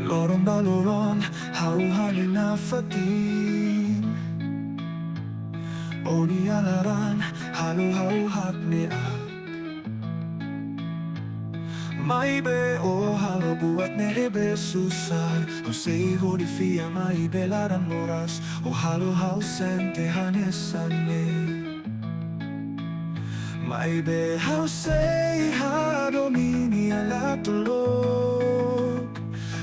Lorong baloron, hauhanin na fatin O nialaran, halu-hauhak ni Maibe o halo buat nebe susah O seiho di fia maibe laran moras O halo hausen tehanesane Maibe hausei hadomini ala tulog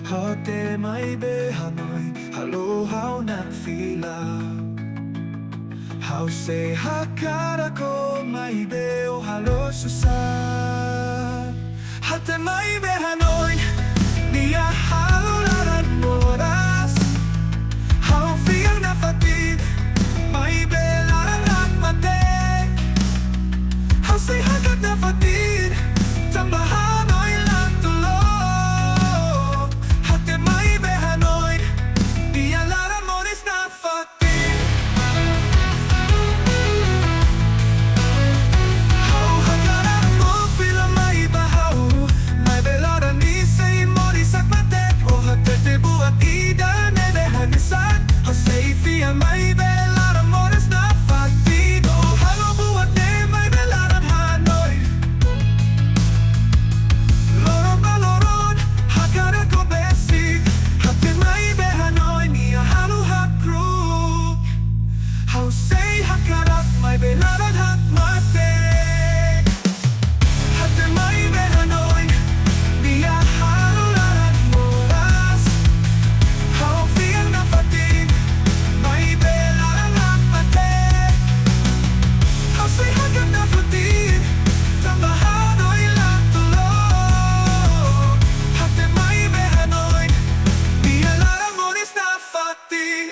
Hate maibe Hanoin halo hau nak fila Hausei hakara ko maibe o halo susah Hate maibe Hanoin niya halo laran moras Hau fia na fatid maibe laran hak matek Hausei hakat na fatid tambah Hanoin lang tulog Hate maibe Hanoin niya laran moras na fatid Hau hakara mo fila maiba hau Maibe laran ni say moras hak matek O hate te buat ida nebe hanisat Hausei fia maibe laran moras na fatid O halo buat ne maibe laran Hanoin Lorong baloron, hakara ko besik Hate maibe Hanoin niya halo hakruk Hausei hakarak maibe laran hak matek Hate maibe Hanoin niya halo laran moras Hau fia na fatid maibe laran hak matek Hausei hakat na fatid tambah Hanoin lang tulog Hate maibe Hanoin niya laran moras na fatid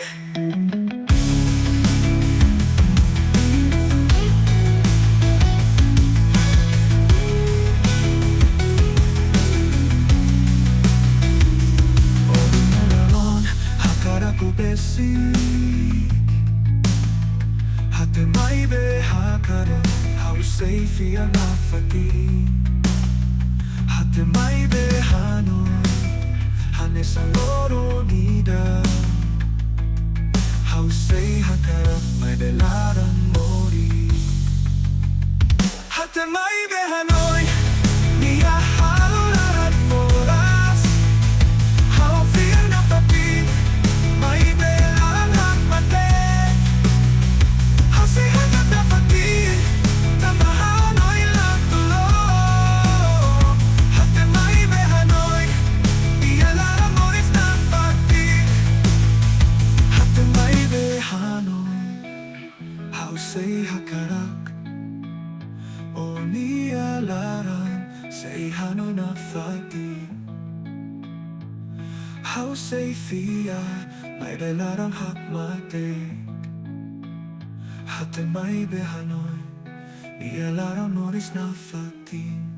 Nalaron, hakara ko besik Hate maibe hakara Hausei fia na fatid Hate maibe Hanoin Hanes ang loro nida Hausei hakara maibe laran mori Hate maibe Hanoin niya halo laran moras Hau fia na fatid maibe laran hak matek Hausei hakat na fatid tambah Hanoin lang tulog Hate maibe Hanoin niya laran moras na fatid Hate maibe Hanoin Hausei hakarak O niya laran say Hanoin na fatid Hausei fia maibe laran hak matek Hate maibe Hanoin niya laran moras na fatid